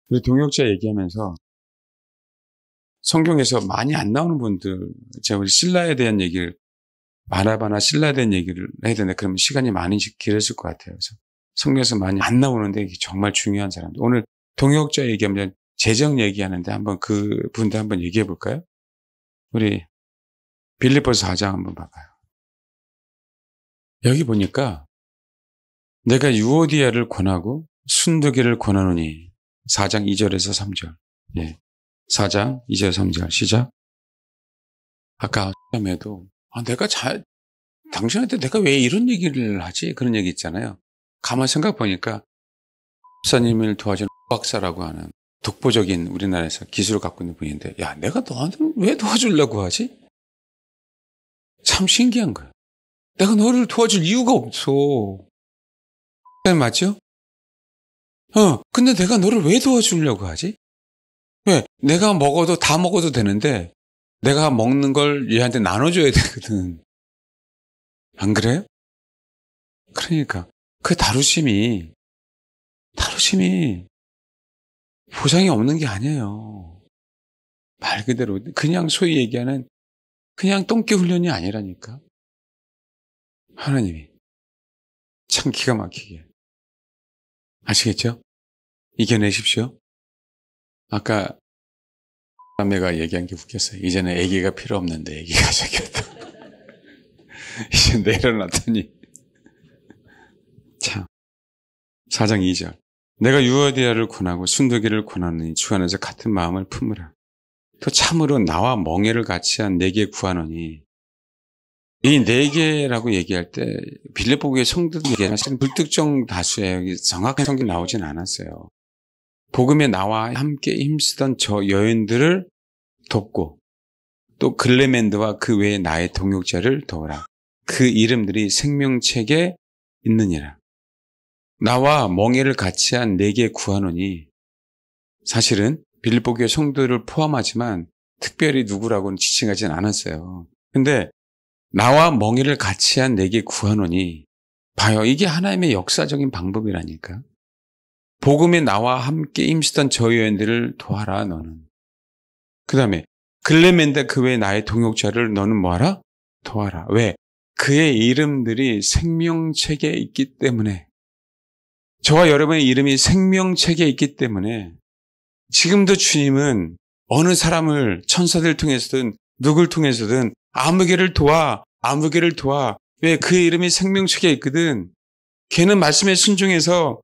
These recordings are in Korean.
우리 동역자 얘기하면서 성경에서 많이 안 나오는 분들, 제가 우리 신라에 대한 얘기를, 바나바나 신라에 대한 얘기를 해야 되는데 그러면 시간이 많이 길었을 것 같아요. 그래서 성경에서 많이 안 나오는데 정말 중요한 사람들. 오늘 동역자 얘기하면 재정 얘기하는데 한번 그 분들 한번 얘기해 볼까요? 우리 빌립보서 4장 한번 봐봐요. 여기 보니까 내가 유오디아를 권하고 순두기를 권하노니 4장 2절에서 3절. 예. 4장 2절 3절 시작. 아까 처음에도 당신한테 내가 왜 이런 얘기를 하지? 그런 얘기 있잖아요. 가만 생각 보니까 목사님을 도와준 박사라고 하는 독보적인 우리나라에서 기술을 갖고 있는 분인데, 야, 내가 너한테 왜 도와주려고 하지? 참 신기한 거야. 내가 너를 도와줄 이유가 없어. 맞죠? 근데 내가 너를 왜 도와주려고 하지? 왜? 내가 다 먹어도 되는데, 내가 먹는 걸 얘한테 나눠줘야 되거든. 안 그래요? 그러니까, 그 다루심이 보상이 없는 게 아니에요. 말 그대로, 그냥 소위 얘기하는 그냥 똥개 훈련이 아니라니까. 하나님이. 참 기가 막히게. 아시겠죠? 이겨내십시오. 아까 남매가 얘기한 게 웃겼어요. 이제는 아기가 필요 없는데 아기가 생겼다. 이제 내려놨더니 참. 4장 2절. 내가 유오디아를 권하고 순두기를 권하느니 주 안에서 같은 마음을 품으라. 또 참으로 나와 멍에를 같이 한 네개 구하노니, 이 네 개라고 얘기할 때 빌립보 교회 성도들 얘기하는 사실은 불특정 다수예요. 정확한 성경이 나오진 않았어요. 복음에 나와 함께 힘쓰던 저 여인들을 돕고 또 글레멘드와 그 외에 나의 동역자를 도우라. 그 이름들이 생명책에 있느니라. 나와 멍에를 같이 한 네개 구하노니, 사실은 빌립보 교회 성도를 포함하지만 특별히 누구라고는 지칭하진 않았어요. 근데 나와 멍에를 같이 한 네개 구하노니, 봐요. 이게 하나님의 역사적인 방법이라니까. 복음에 나와 함께 힘쓰던 저 여인들을 도와라 너는. 그 다음에 글레멘데 그 외에 나의 동역자를 너는 뭐하라? 도와라. 왜? 그의 이름들이 생명책에 있기 때문에, 저와 여러분의 이름이 생명책에 있기 때문에 지금도 주님은 어느 사람을 천사들 통해서든 누굴 통해서든 아무개를 도와. 왜? 그의 이름이 생명책에 있거든. 걔는 말씀에 순종해서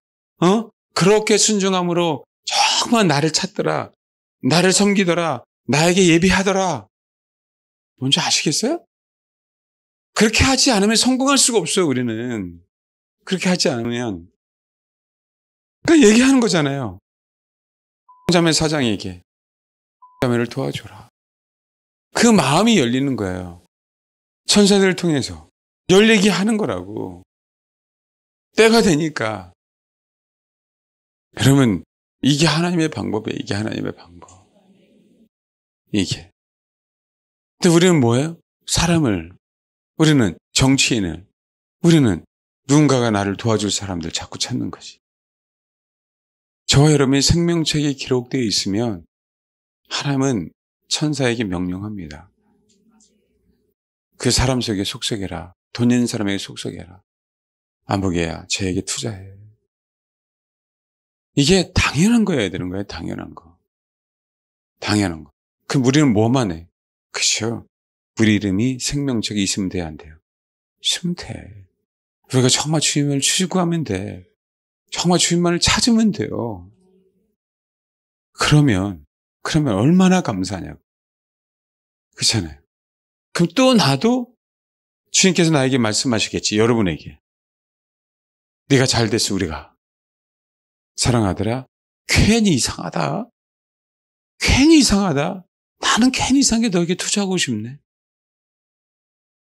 그렇게 순종함으로 정말 나를 찾더라. 나를 섬기더라. 나에게 예비하더라. 뭔지 아시겠어요? 그렇게 하지 않으면 성공할 수가 없어요, 우리는. 그렇게 하지 않으면. 그러니까 얘기하는 거잖아요. 자매 4장 얘기해. 자매를 도와줘라. 그 마음이 열리는 거예요. 천사들을 통해서 열 얘기하는 거라고. 때가 되니까. 여러분, 이게 하나님의 방법이에요. 이게 하나님의 방법. 이게. 근데 우리는 뭐예요? 우리는 정치인을, 우리는 누군가가 나를 도와줄 사람들 자꾸 찾는 거지. 저와 여러분의 생명책에 기록되어 있으면 하나님은 천사에게 명령합니다. 그 사람 속에 속삭여라. 돈 있는 사람에게 속삭여라. 안보게야, 쟤에게 투자해. 이게 당연한 거여야 되는 거예요. 당연한 거. 그럼 우리는 뭐만 해? 그죠? 우리 이름이 생명책에 있으면 돼야 안 돼요? 있으면 돼. 우리가 정말 주님을 추구하면 돼. 정말 주님만을 찾으면 돼요. 그러면 얼마나 감사하냐고. 그렇잖아요. 그럼 또 나도 주님께서 나에게 말씀하시겠지. 여러분에게. 네가 잘 됐어, 우리가. 사랑하더라. 괜히 이상하다. 나는 괜히 이상하게 너에게 투자하고 싶네.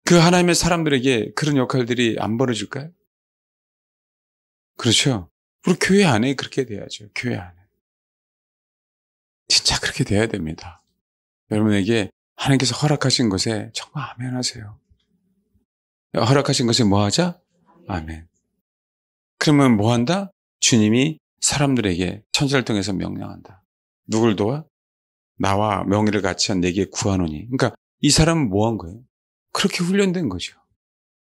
그 하나님의 사람들에게 그런 역할들이 안 벌어질까요? 그렇죠. 우리 교회 안에 그렇게 돼야죠. 교회 안에. 진짜 그렇게 돼야 됩니다. 여러분에게 하나님께서 허락하신 것에 정말 아멘 하세요. 허락하신 것에 뭐 하자? 아멘. 그러면 뭐 한다? 주님이 사람들에게 천사를 통해서 명령한다. 누굴 도와? 나와 명예를 같이 한 내게 구하노니. 그러니까 이 사람은 뭐 한 거예요? 그렇게 훈련된 거죠.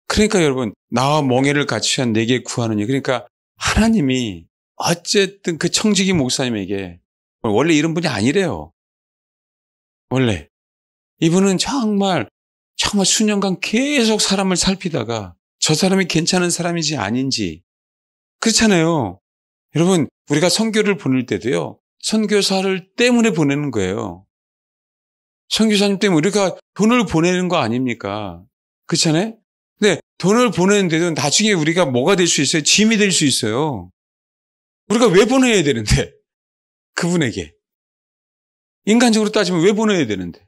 그러니까 여러분, 나와 멍에를 같이 한 내게 구하느니. 그러니까 하나님이 어쨌든 그 청지기 목사님에게, 원래 이런 분이 아니래요. 원래. 이분은 정말 수년간 계속 사람을 살피다가 저 사람이 괜찮은 사람인지 아닌지. 그렇잖아요. 여러분, 우리가 선교를 보낼 때도요, 선교사를 때문에 보내는 거예요. 선교사님 때문에 우리가 돈을 보내는 거 아닙니까? 그렇잖아요? 근데 돈을 보내는데도 나중에 우리가 뭐가 될 수 있어요? 짐이 될 수 있어요. 우리가 왜 보내야 되는데? 그분에게. 인간적으로 따지면 왜 보내야 되는데?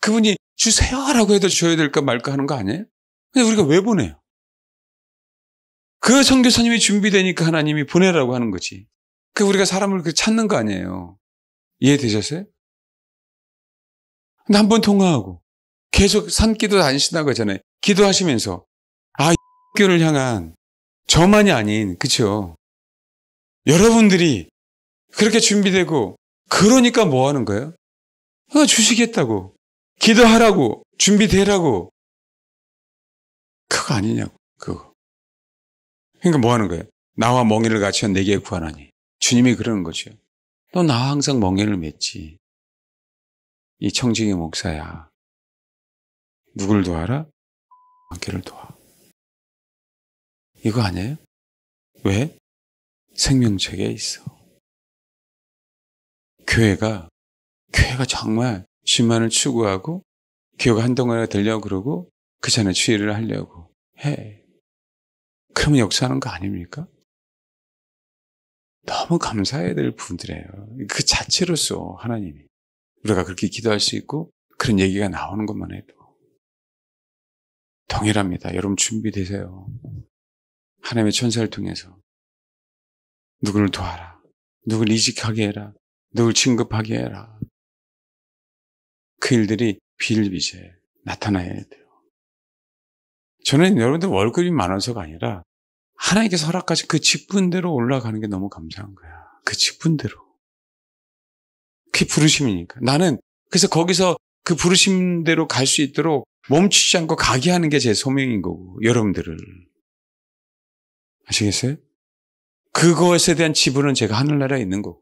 그분이 주세요라고 해도 줘야 될까 말까 하는 거 아니에요? 근데 우리가 왜 보내요? 그 선교사님이 준비되니까 하나님이 보내라고 하는 거지. 그 우리가 사람을 찾는 거 아니에요. 이해되셨어요? 근데 한 번 통화하고 계속 산기도 다니신다고 하잖아요. 기도하시면서 이 교를 향한 저만이 아닌, 그렇죠? 여러분들이 그렇게 준비되고 그러니까 뭐 하는 거예요? 주시겠다고, 기도하라고, 준비되라고. 그거 아니냐고, 그거. 그러니까 뭐 하는 거예요? 나와 멍에를 같이 한 내게 구하나니. 주님이 그러는 거죠. 너 나와 항상 멍에를 맺지. 이 청지기 목사야. 누굴 도와라? 교를 도와. 이거 아니에요? 왜? 생명책에 있어. 교회가 정말 10만을 추구하고 교회가 한동안에 되려고 그러고 그 전에 추의를 하려고 해. 그러면 역사하는 거 아닙니까? 너무 감사해야 될 분들이에요. 그 자체로서 하나님이 우리가 그렇게 기도할 수 있고 그런 얘기가 나오는 것만 해도 동일합니다. 여러분 준비되세요. 하나님의 천사를 통해서 누구를 도와라. 누구를 이직하게 해라. 누구를 진급하게 해라. 그 일들이 비일비재해 나타나야 돼요. 저는 여러분들 월급이 많아서가 아니라 하나님께서 허락하신 그 직분대로 올라가는 게 너무 감사한 거야. 그 직분대로. 그게 부르심이니까. 나는 그래서 거기서 그 부르심대로 갈 수 있도록 멈추지 않고 가게 하는 게 제 소명인 거고, 여러분들을. 아시겠어요? 그것에 대한 지분은 제가 하늘나라에 있는 거고.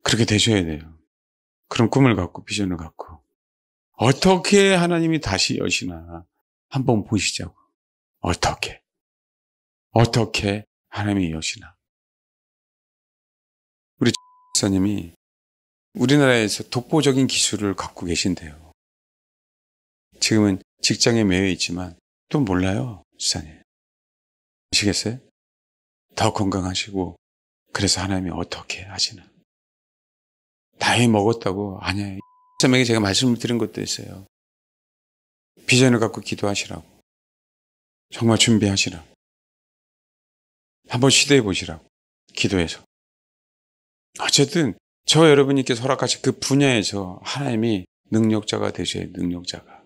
그렇게 되셔야 돼요. 그런 꿈을 갖고 비전을 갖고. 어떻게 하나님이 다시 여시나 한번 보시자고. 어떻게 하나님이 여시나. 우리 목사님이 우리나라에서 독보적인 기술을 갖고 계신데요. 지금은 직장에 매여 있지만 또 몰라요, 목사님. 아시겠어요? 더 건강하시고 그래서 하나님이 어떻게 하시나. 나이 먹었다고 아니에요. 목사님에게 제가 말씀을 드린 것도 있어요. 비전을 갖고 기도하시라고. 정말 준비하시라고. 한번 시도해 보시라고. 기도해서. 어쨌든 저 여러분께서 허락하신 그 분야에서 하나님이 능력자가 되셔야 능력자가.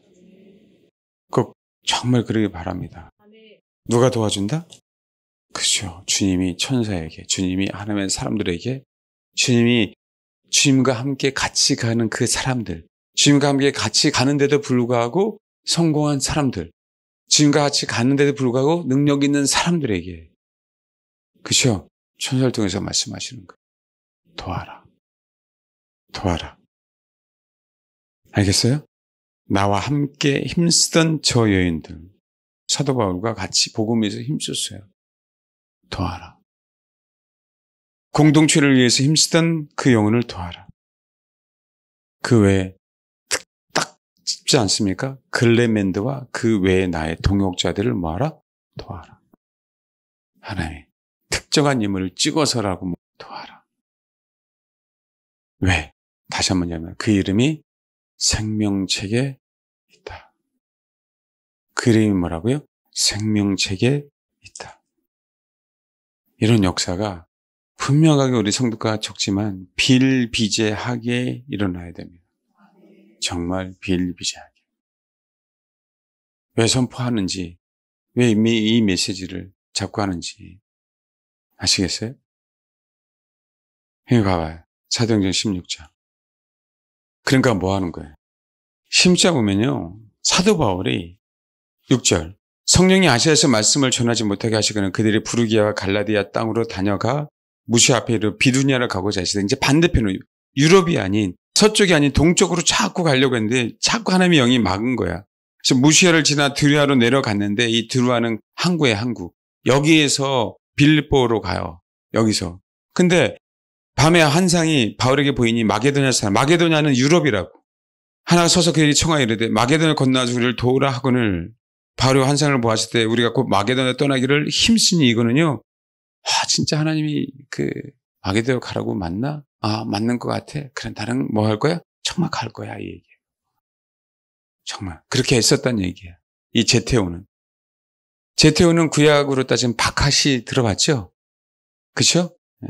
꼭 정말 그러길 바랍니다. 누가 도와준다? 그렇죠. 주님이 천사에게, 주님이 하나님의 사람들에게, 주님이 주님과 함께 같이 가는 그 사람들, 주님과 함께 같이 가는데도 불구하고 성공한 사람들, 주님과 같이 가는데도 불구하고 능력 있는 사람들에게, 그렇죠. 천사를 통해서 말씀하시는 거예요. 도와라. 알겠어요? 나와 함께 힘쓰던 저 여인들, 사도 바울과 같이 복음에서 힘썼어요. 도와라. 공동체를 위해서 힘쓰던 그 영혼을 도와라. 그 외에 딱 짚지 않습니까? 글레멘드와 그 외에 나의 동역자들을 뭐하라? 도와라. 하나님, 특정한 인물을 찍어서라고 도와라. 왜? 다시 한번 얘기하면 그 이름이 생명책에 있다. 그 이름이 뭐라고요? 생명책에 있다. 이런 역사가 분명하게 우리 성도가 적지만 비일비재하게 일어나야 됩니다. 정말 비일비재하게. 왜 선포하는지, 왜 이 메시지를 자꾸 하는지 아시겠어요? 여기 봐봐요. 사도행전 16장. 그러니까 뭐 하는 거예요? 16장 보면요. 사도 바울이 6절. 성령이 아시아에서 말씀을 전하지 못하게 하시거든 그들이 부르기아와 갈라디아 땅으로 다녀가 무시 앞에 이르러 비두니아를 가고자 하시되 이제 반대편으로 유럽이 아닌 서쪽이 아닌 동쪽으로 자꾸 가려고 했는데 자꾸 하나님의 영이 막은 거야. 그래서 무시아를 지나 드루아로 내려갔는데 이 드루아는 항구에 항구. 여기에서 빌립보로 가요. 여기서. 근데 밤에 환상이 바울에게 보이니 마게도냐 사람. 마게도냐는 유럽이라고. 하나 서서 그들이 청하여 이르되 마게도냐 건너와서 우리를 도우라 하거늘 바울의 환상을 보았을 때 우리가 곧 마게도냐 떠나기를 힘쓰니 이거는요. 진짜 하나님이 마게도냐 가라고 맞나? 맞는 것 같아. 그래 나는 뭐 할 거야? 정말 갈 거야 이 얘기야. 정말 그렇게 했었단 얘기야. 이 제테오는 구약으로 따지면 박하시 들어봤죠? 그렇죠? 네.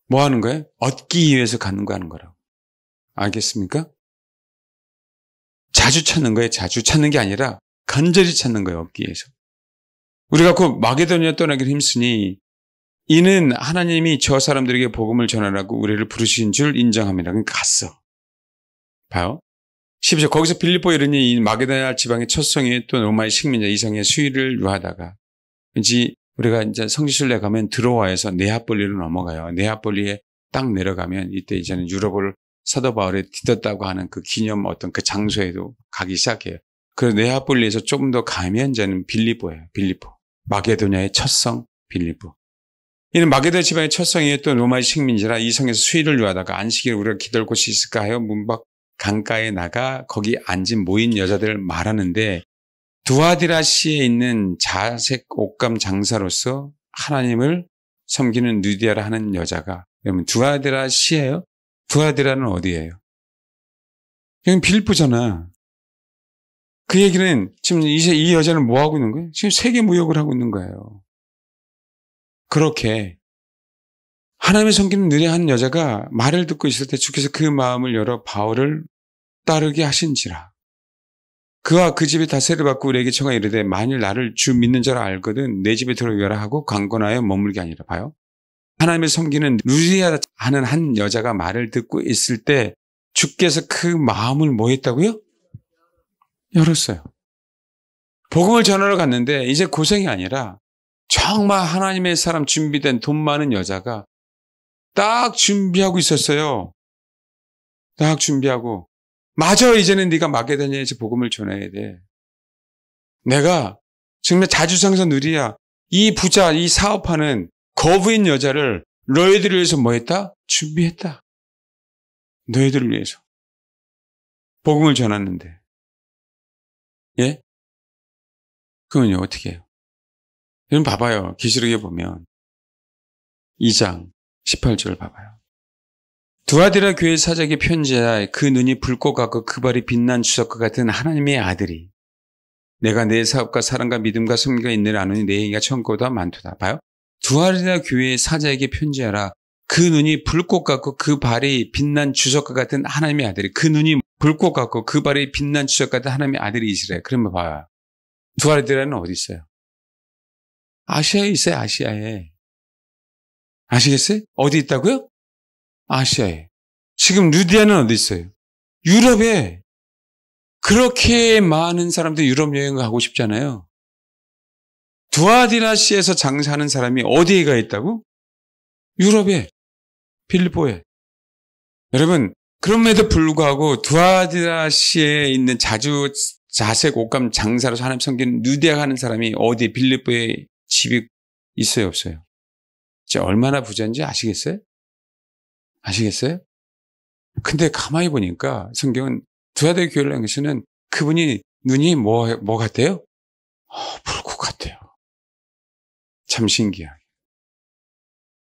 뭐 하는 거예요? 얻기 위해서 가는 거라고. 알겠습니까? 자주 찾는 거예요. 자주 찾는 게 아니라 간절히 찾는 거예요. 얻기 위해서. 우리가 곧 마게도냐 떠나기를 힘쓰니 이는 하나님이 저 사람들에게 복음을 전하라고 우리를 부르신 줄 인정합니다. 그러니까 갔어. 봐요. 12절 거기서 빌립보에 이르니 이 마게도냐 지방의 첫 성에 또 로마의 식민자 이성의 수위를 유하다가 왠지 우리가 이제 성지순례 가면 드로아에서 네아폴리로 넘어가요. 네아폴리에 딱 내려가면 이때 이제는 유럽을 사도 바울이 뒤졌다고 하는 그 기념 어떤 그 장소에도 가기 시작해요. 그래서 네아폴리에서 조금 더 가면 이제는 빌립보예요. 빌립보. 마게도냐의 첫 성 빌립보. 이는 마게도냐 지방의 첫 성이 또 로마의 식민지라 이 성에서 수위를 유하다가 안식일에 우리가 기도할 곳이 있을까 하여 문밖 강가에 나가 거기 앉은 모인 여자들을 말하는데 두아디라시에 있는 자색 옷감 장사로서 하나님을 섬기는 누디아라 하는 여자가 여러분 두아디라시예요? 두아디라는 어디예요? 여기 빌립보잖아. 그 얘기는 지금 이 여자는 뭐 하고 있는 거예요? 지금 세계 무역을 하고 있는 거예요. 그렇게 하나님의 섬기는 누디아 하는 여자가 말을 듣고 있을 때 주께서 그 마음을 열어 바울을 따르게 하신지라. 그와 그 집이 다스를 받고 우리에게 청하여 이르되 만일 나를 주 믿는 자라 알거든 내 집에 들어오라 하고 강권하여 머물게 아니라. 봐요. 하나님을 섬기는 루디아 하는 한 여자가 말을 듣고 있을 때 주께서 그 마음을 뭐 했다고요? 열었어요. 복음을 전하러 갔는데 이제 고생이 아니라 정말 하나님의 사람 준비된 돈 많은 여자가 딱 준비하고 있었어요. 딱 준비하고 맞아 이제는 네가 마게도냐에서 복음을 전해야 돼. 내가 정말 자주상선 누리야. 이 부자 이 사업하는 거부인 여자를 너희들을 위해서 뭐 했다? 준비했다. 너희들을 위해서. 복음을 전하는데. 예? 그러면요 어떻게 해요? 여러분 봐봐요. 계시록에 보면 2장 18절 봐봐요. 두아디라 교회 사자에게 편지하여 그 눈이 붉고 같고 그 발이 빛난 주석과 같은 하나님의 아들이 내가 내 사업과 사랑과 믿음과 섬기가 있느라 아노니 내 행위가 천국보다 많도다. 봐요. 두아디라 교회 사자에게 편지하라. 그 눈이 붉고 같고 그 발이 빛난 주석과 같은 하나님의 아들이 그 눈이 붉고 같고 그 발이 빛난 주석 같은 하나님의 아들이시래. 그러면 봐요. 두아디라는 어디 있어요? 아시아에 있어요. 아시아에. 아시겠어요? 어디 있다고요? 아시아에. 지금 루디아는 어디 있어요? 유럽에. 그렇게 많은 사람들이 유럽 여행을 가고 싶잖아요. 두아디라시에서 장사하는 사람이 어디에 가 있다고? 유럽에. 빌립보에. 여러분 그럼에도 불구하고 두아디라시에 있는 자색 옷감 장사로 하나님 섬기는 루디아 하는 사람이 어디 빌립보에 집이 있어요 없어요? 진짜 얼마나 부자인지 아시겠어요? 아시겠어요? 근데 가만히 보니까 성경은 두아디라 교회를 한 것은 그분이 눈이 뭐 같아요? 불꽃 같아요. 참 신기하게.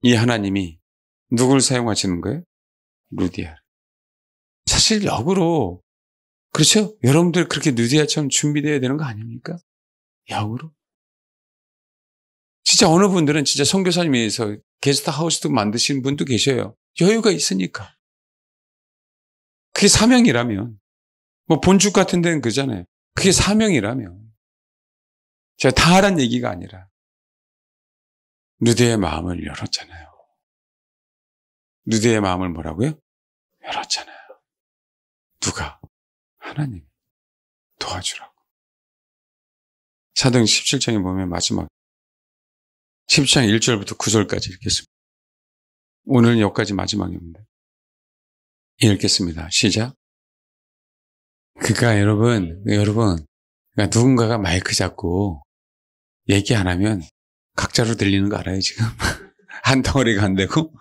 이 하나님이 누굴 사용하시는 거예요? 루디아. 사실 역으로 그렇죠? 여러분들 그렇게 루디아처럼 준비되어야 되는 거 아닙니까? 역으로. 진짜 어느 분들은 진짜 선교사님에서 게스트하우스도 만드시는 분도 계셔요. 여유가 있으니까. 그게 사명이라면 뭐 본죽 같은 데는 그잖아요. 그게 사명이라면 제가 다 하란 얘기가 아니라 루드의 마음을 열었잖아요. 루드의 마음을 뭐라고요? 열었잖아요. 누가? 하나님 도와주라고. 사도행 17장에 보면 마지막 17장 1절부터 9절까지 읽겠습니다. 오늘은 여기까지 마지막입니다. 읽겠습니다. 시작. 그러니까 여러분, 그러니까 누군가가 마이크 잡고 얘기 안 하면 각자로 들리는 거 알아요, 지금? 한 덩어리가 안 되고.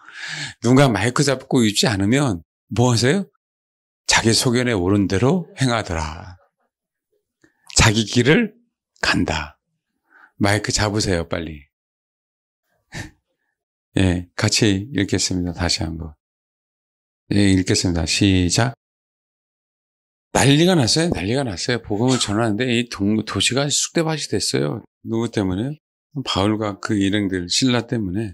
누군가 마이크 잡고 있지 않으면 뭐 하세요? 자기 소견에 옳은 대로 행하더라. 자기 길을 간다. 마이크 잡으세요, 빨리. 예, 같이 읽겠습니다. 다시 한번. 예, 읽겠습니다. 시작. 난리가 났어요. 복음을 전하는데 이 도시가 쑥대밭이 됐어요. 누구 때문에? 바울과 그 일행들, 신라 때문에.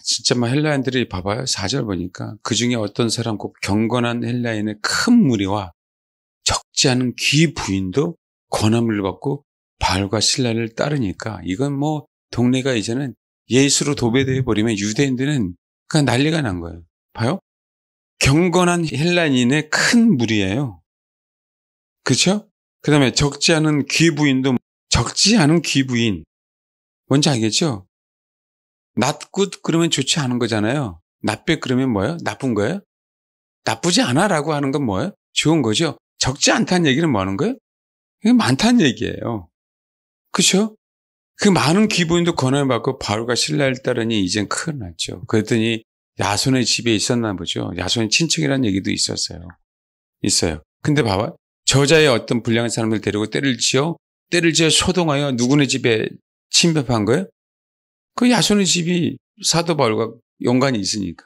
진짜 막 헬라인들이 봐봐요. 4절 보니까 그 중에 어떤 사람 꼭 경건한 헬라인의 큰 무리와 적지 않은 귀 부인도 권함을 받고 바울과 신라를 따르니까 이건 뭐 동네가 이제는 예수로 도배되어 버리면 유대인들은 그냥 난리가 난 거예요. 봐요. 경건한 헬라인의 큰 무리예요. 그렇죠? 그 다음에 적지 않은 귀부인. 뭔지 알겠죠? 낫굿 그러면 좋지 않은 거잖아요. 낫백 그러면 뭐예요? 나쁜 거예요? 나쁘지 않아라고 하는 건 뭐예요? 좋은 거죠. 적지 않다는 얘기는 뭐 하는 거예요? 이게 많다는 얘기예요. 그렇죠? 그 많은 귀부인도 권한을 받고 바울과 신라를 따르니 이젠 큰일 났죠. 그랬더니 야손의 집에 있었나 보죠. 야손의 친척이라는 얘기도 있었어요. 근데 봐봐. 저자의 어떤 불량한 사람들 데리고 때를 지어 소동하여 누구네 집에 침입한 거예요? 그 야손의 집이 사도 바울과 연관이 있으니까.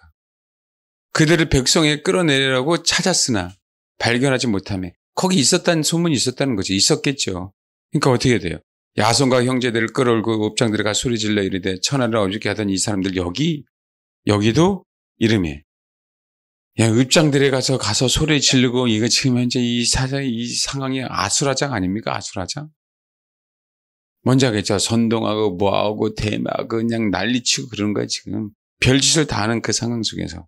그들을 백성에 끌어내리라고 찾았으나 발견하지 못하며 거기 있었다는 소문이 있었다는 거죠. 있었겠죠. 그러니까 어떻게 돼요? 야손과 형제들을 끌어올고 읍장들이 가 소리질러 이르되 천하를 어죽게 하던 이 사람들 여기도 이름에 읍장들에 가서 소리 지르고 이거 지금 현재 이 상황이 아수라장 아닙니까? 아수라장? 뭔지 알겠죠? 선동하고 뭐하고 대마하고 그냥 난리치고 그런 거예요 지금. 별짓을 다 하는 그 상황 속에서.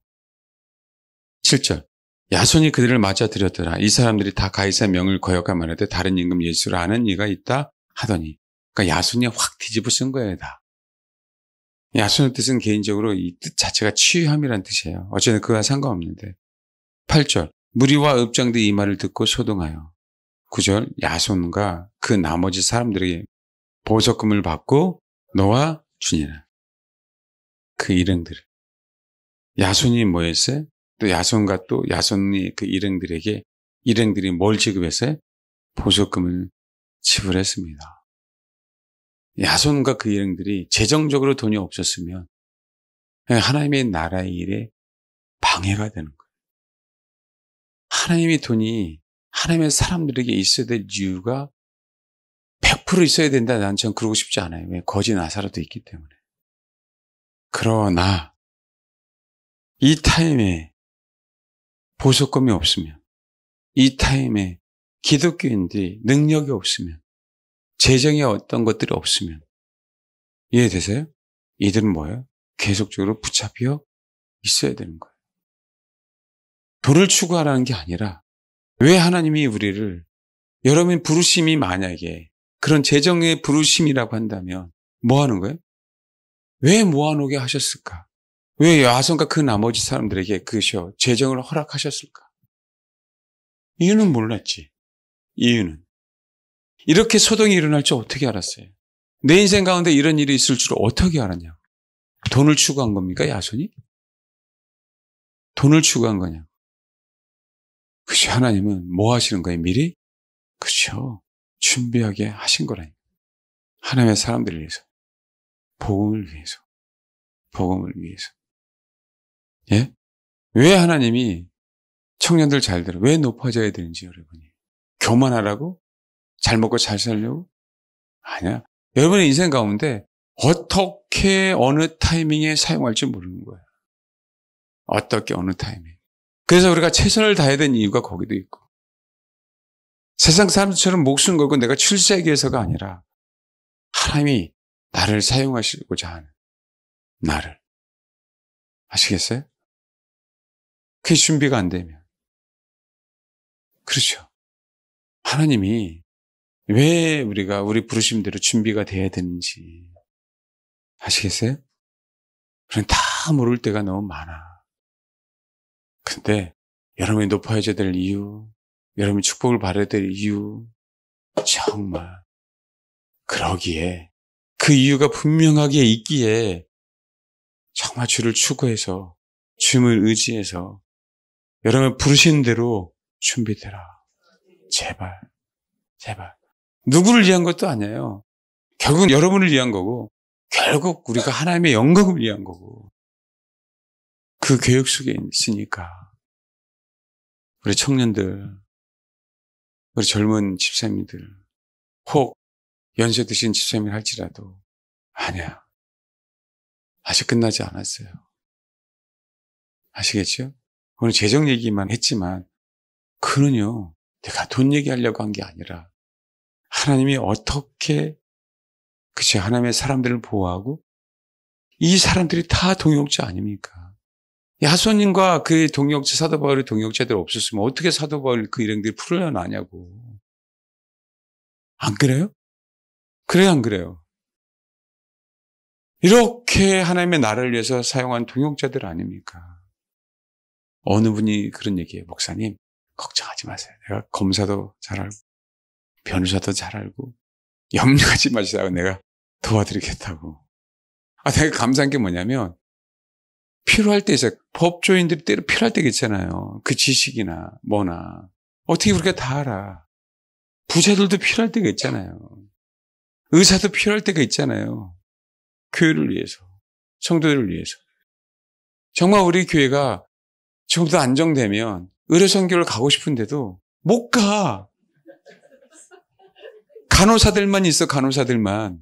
7절. 야손이 그들을 맞아 들였더라. 이 사람들이 다 가이사 명을 거역한 말하되 다른 임금 예수를 아는 이가 있다 하더니. 그러니까 야손이 확 뒤집어 쓴 거예요 다. 야손의 뜻은 개인적으로 이 뜻 자체가 치유함이라는 뜻이에요. 어쨌든 그와 상관없는데. 8절. 무리와 읍장들이 이 말을 듣고 소동하여. 9절. 야손과 그 나머지 사람들에게 보석금을 받고 너와 주니라. 그 일행들. 야손이 뭐였어요? 또 야손이 그 일행들이 뭘 지급했어요? 보석금을 지불했습니다. 야손과 그 일행들이 재정적으로 돈이 없었으면 하나님의 나라의 일에 방해가 되는 거예요. 하나님의 돈이 하나님의 사람들에게 있어야 될 이유가 100% 있어야 된다. 난 전 그러고 싶지 않아요. 왜? 거지 나사로도 있기 때문에. 그러나 이 타임에 보석금이 없으면, 이 타임에 기독교인들이 능력이 없으면, 재정에 어떤 것들이 없으면, 이해되세요? 이들은 뭐예요? 계속적으로 붙잡혀 있어야 되는 거예요. 돈을 추구하라는 게 아니라 왜 하나님이 우리를, 여러분 부르심이 만약에 그런 재정의 부르심이라고 한다면 뭐 하는 거예요? 왜 모아놓게 하셨을까? 왜 야손과 그 나머지 사람들에게 재정을 허락하셨을까? 이유는 몰랐지. 이유는. 이렇게 소동이 일어날 줄 어떻게 알았어요? 내 인생 가운데 이런 일이 있을 줄 어떻게 알았냐? 돈을 추구한 겁니까, 야손이? 돈을 추구한 거냐? 그죠? 하나님은 뭐 하시는 거예요, 미리? 그죠? 준비하게 하신 거라니까. 하나님의 사람들을 위해서. 복음을 위해서. 예? 왜 하나님이 청년들 잘 들어? 왜 높아져야 되는지 여러분이. 교만하라고? 잘 먹고 잘 살려고? 아니야. 여러분의 인생 가운데 어떻게 어느 타이밍에 사용할지 모르는 거예요. 어떻게 어느 타이밍. 그래서 우리가 최선을 다해야 되는 이유가 거기도 있고. 세상 사람들처럼 목숨 걸고 내가 출세하기 위해서가 아니라 하나님이 나를 사용하시고자 하는 나를. 아시겠어요? 그게 준비가 안 되면. 그렇죠. 하나님이 왜 우리가 우리 부르심대로 준비가 돼야 되는지 아시겠어요? 우리는 다 모를 때가 너무 많아. 근데 여러분이 높아져야 될 이유, 여러분이 축복을 받아야 될 이유, 정말 그러기에 그 이유가 분명하게 있기에 정말 주를 추구해서 주님을 의지해서 여러분 부르신 대로 준비되라. 제발, 제발. 누구를 위한 것도 아니에요. 결국 여러분을 위한 거고 결국 우리가 하나님의 영광을 위한 거고 그 계획 속에 있으니까 우리 청년들, 우리 젊은 집사님들 혹 연세 드신 집사님이 할지라도 아니야. 아직 끝나지 않았어요. 아시겠죠? 오늘 재정 얘기만 했지만 그는요. 내가 돈 얘기하려고 한 게 아니라 하나님이 어떻게 그치 하나님의 사람들을 보호하고 이 사람들이 다 동역자 아닙니까? 야손님과 그 동역자 사도 바울의 동역자들 없었으면 어떻게 사도 바울 그 일행들이 풀려나냐고. 안 그래요? 그래요 안 그래요? 이렇게 하나님의 나라를 위해서 사용한 동역자들 아닙니까? 어느 분이 그런 얘기해요. 목사님 걱정하지 마세요. 내가 검사도 잘 알고 변호사도 잘 알고 염려하지 마시라고 내가 도와드리겠다고. 내가 감사한 게 뭐냐면 필요할 때 있어요. 법조인들이 때로 필요할 때가 있잖아요. 그 지식이나 뭐나 어떻게 그렇게 다 알아. 부자들도 필요할 때가 있잖아요. 의사도 필요할 때가 있잖아요. 교회를 위해서, 성도들을 위해서. 정말 우리 교회가 조금 더 안정되면 의료선교를 가고 싶은데도 못 가. 간호사들만 있어, 간호사들만.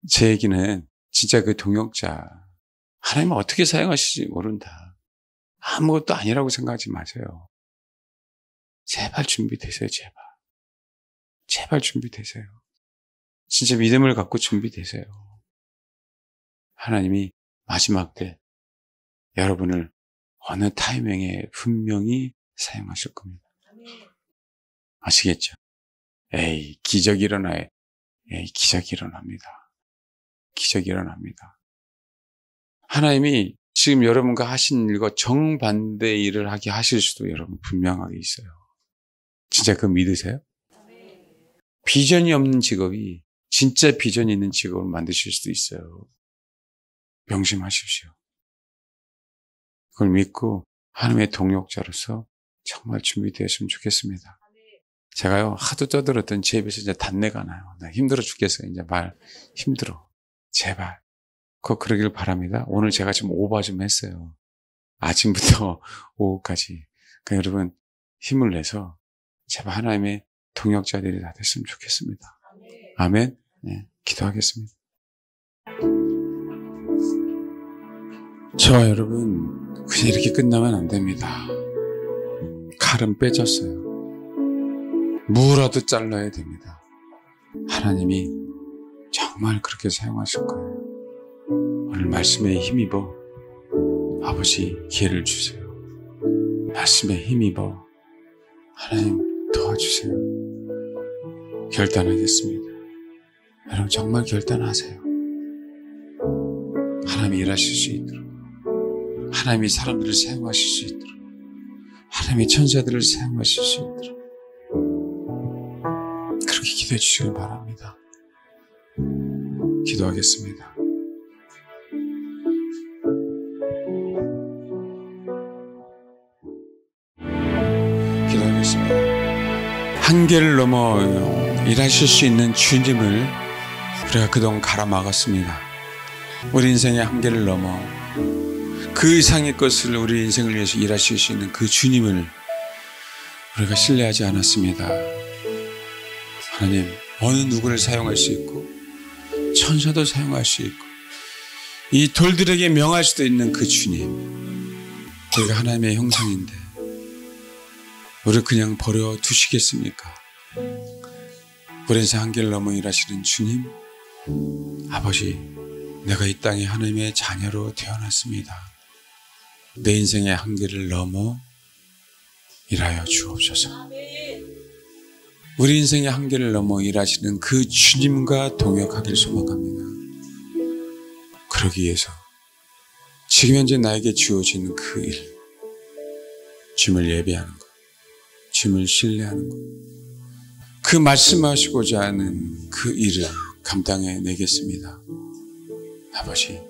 제 얘기는 진짜 그 동역자, 하나님은 어떻게 사용하실지 모른다. 아무것도 아니라고 생각하지 마세요. 제발 준비되세요, 제발. 제발 준비되세요. 진짜 믿음을 갖고 준비되세요. 하나님이 마지막 때 여러분을 어느 타이밍에 분명히 사용하실 겁니다. 아시겠죠? 에이, 기적이 일어나요. 에이, 기적이 일어납니다. 기적이 일어납니다. 하나님이 지금 여러분과 하신 일과 정반대의 일을 하게 하실 수도 여러분 분명하게 있어요. 진짜 그거 믿으세요? 비전이 없는 직업이 진짜 비전이 있는 직업을 만드실 수도 있어요. 명심하십시오. 그걸 믿고 하나님의 동역자로서 정말 준비되었으면 좋겠습니다. 제가요 하도 떠들었던 제 입에서 이제 단내가 나요. 나 힘들어 죽겠어요. 이제 말 힘들어. 제발 꼭 그러길 바랍니다. 오늘 제가 지금 오바 좀 했어요. 아침부터 오후까지. 그러니까 여러분 힘을 내서 제발 하나님의 동역자들이 다 됐으면 좋겠습니다. 아멘. 네, 기도하겠습니다. 저와 여러분 그냥 이렇게 끝나면 안 됩니다. 칼은 빼졌어요. 무라도 잘라야 됩니다. 하나님이 정말 그렇게 사용하실 거예요. 오늘 말씀에 힘입어 아버지 기회를 주세요. 말씀에 힘입어 하나님 도와주세요. 결단하겠습니다. 여러분 정말 결단하세요. 하나님이 일하실 수 있도록, 하나님이 사람들을 사용하실 수 있도록, 하나님이 천사들을 사용하실 수 있도록 그렇게 기도해 주시길 바랍니다. 기도하겠습니다. 기도하겠습니다. 한계를 넘어 일하실 수 있는 주님을 우리가 그동안 가라막았습니다. 우리 인생의 한계를 넘어 그 이상의 것을 우리 인생을 위해서 일하실 수 있는 그 주님을 우리가 신뢰하지 않았습니다. 하나님, 어느 누구를 사용할 수 있고 천사도 사용할 수 있고 이 돌들에게 명할 수도 있는 그 주님, 저희가 하나님의 형상인데 우리를 그냥 버려두시겠습니까? 우리 인생 한계를 넘어 일하시는 주님, 아버지 내가 이 땅에 하나님의 자녀로 태어났습니다. 내 인생의 한계를 넘어 일하여 주옵소서. 우리 인생의 한계를 넘어 일하시는 그 주님과 동역하길 소망합니다. 그러기 위해서 지금 현재 나에게 주어진 그 일, 주님을 예배하는 것, 주님을 신뢰하는 것, 그 말씀하시고자 하는 그 일을 감당해 내겠습니다. 아버지,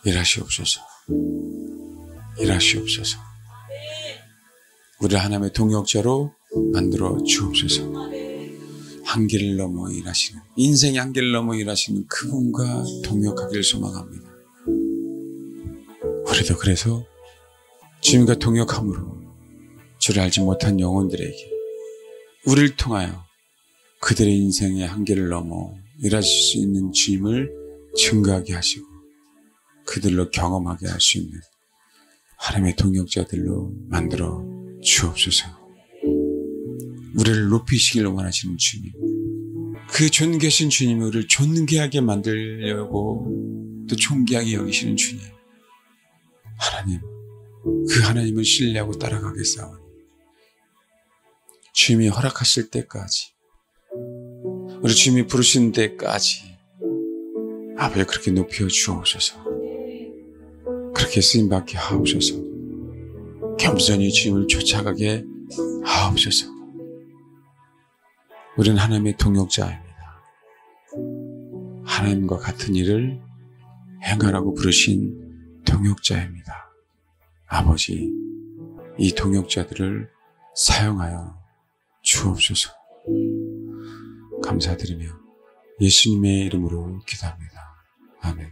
일하시옵소서. 일하시옵소서. 우리를 하나님의 동역자로 만들어 주옵소서. 한계를 넘어 일하시는, 인생의 한계를 넘어 일하시는 그분과 동역하기를 소망합니다. 우리도 그래서 주님과 동역함으로 주를 알지 못한 영혼들에게 우리를 통하여 그들의 인생의 한계를 넘어 일하실 수 있는 주님을 증거하게 하시고 그들로 경험하게 할 수 있는 하나님의 동역자들로 만들어 주옵소서. 우리를 높이시기를 원하시는 주님, 그 존귀하신 주님이 우리를 존귀하게 만들려고 또 존귀하게 여기시는 주님, 하나님, 그 하나님을 신뢰하고 따라가겠사오니 주님이 허락하실 때까지, 우리 주님이 부르신 때까지 아버지 그렇게 높여 주옵소서. 그렇게 쓰임받게 하옵소서. 겸손히 주님을 쫓아가게 하옵소서. 우리는 하나님의 동역자입니다. 하나님과 같은 일을 행하라고 부르신 동역자입니다. 아버지, 이 동역자들을 사용하여 주옵소서. 감사드리며 예수님의 이름으로 기도합니다. 아멘.